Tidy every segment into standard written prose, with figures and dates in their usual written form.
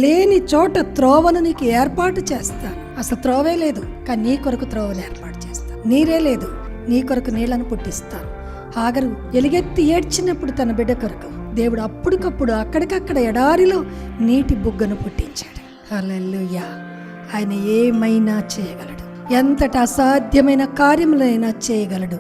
లేని చోట త్రోవను నీకు ఏర్పాటు చేస్తాను. అసలు త్రోవే లేదు, కానీ నీ కొరకు త్రోవలు ఏర్పాటు చేస్తాను. నీరే లేదు, నీ కొరకు నీళ్లను పుట్టిస్తాను. హాగరు ఎలుగెత్తి ఏడ్చినప్పుడు తన బిడ్డ కొరకు దేవుడు అప్పటికప్పుడు అక్కడికక్కడ ఎడారిలో నీటి బుగ్గను పుట్టించాడు. హల్లెలూయా. ఆయన ఏమైనా చేయగలడు, ఎంతటి అసాధ్యమైన కార్యములైనా చేయగలడు.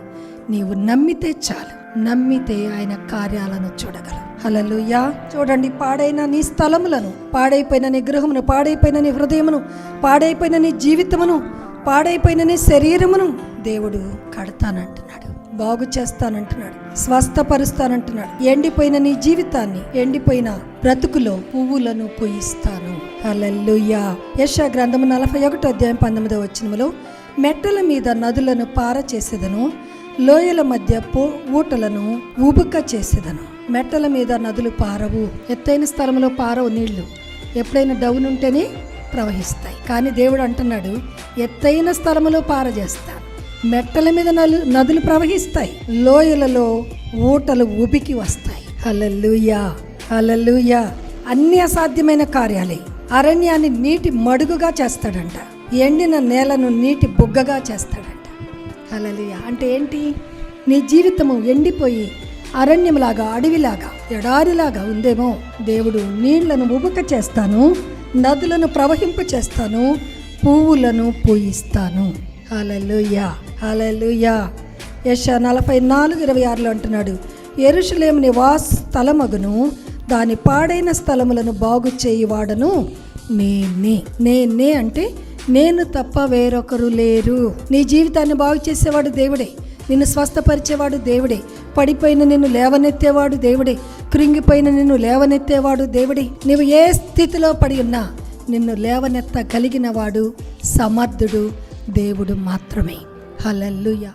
నీవు నమ్మితే చాలు, నమ్మితే ఆయన కార్యాలను చూడగలవు. హల్లెలూయా. చూడండి, పాడైన నీ స్థలములను, పాడైపోయిన నీ గృహమును, పాడైపోయిన నీ హృదయమును, పాడైపోయిన నీ జీవితమును, పాడైపోయిన నీ శరీరమును దేవుడు కడతానంటున్నాడు, బాగు చేస్తానంటున్నాడు, స్వస్థపరుస్తానంటున్నాడు. ఎండిపోయిన నీ జీవితాన్ని, ఎండిపోయిన బ్రతుకులో పువ్వులను పూయిస్తాను. హల్లెలూయా. యెషయా గ్రంథము 41 అధ్యాయం 19వ వచనములో, మెట్టల మీద నదులను పార చేసేదను, లోయల మధ్య ఊటలను ఉబుక చేసేదను. మెట్టల మీద నదులు పారవు, ఎత్తైన స్థలంలో పారవు నీళ్లు. ఎప్పుడైనా డౌన్ ఉంటేనే ప్రవహిస్తాయి. కానీ దేవుడు అంటున్నాడు, ఎత్తైన స్థలములో పార చేస్తాను, మెట్టల మీద నదులు ప్రవహిస్తాయి, లోయలలో ఊటలు ఉబికి వస్తాయి. హల్లెలూయా, హల్లెలూయా. అన్ని అసాధ్యమైన కార్యాలే. అరణ్యాన్ని నీటి మడుగుగా చేస్తాడంట, ఎండిన నేలను నీటి బుగ్గగా చేస్తాడంట. హల్లెలూయా. అంటే ఏంటి? నీ జీవితము ఎండిపోయి అరణ్యంలాగా, అడవిలాగా, ఎడారిలాగా ఉందేమో, దేవుడు నీళ్లను ఉబుక చేస్తాను, నదులను ప్రవహింప చేస్తాను, పువ్వులను పూయిస్తాను. హల్లెలూయా, హల్లెలూయా. యెషయా 44:26 అంటున్నాడు, యెరూషలేము నివాస స్థలమగును, దాని పాడైన స్థలములను బాగు చేయువాడను నేనే. అంటే నేను తప్ప వేరొకరు లేరు. నీ జీవితాన్ని బాగు చేసేవాడు దేవుడే, నిన్ను స్వస్థపరిచేవాడు దేవుడే, పడిపోయిన నిన్ను లేవనెత్తేవాడు దేవుడే, కృంగిపోయిన నిన్ను లేవనెత్తేవాడు దేవుడే. నీవు ఏ స్థితిలో పడి ఉన్నా నిన్ను లేవనెత్తగలిగిన వాడు సమర్థుడు దేవుడు మాత్రమే. హల్లెలూయా.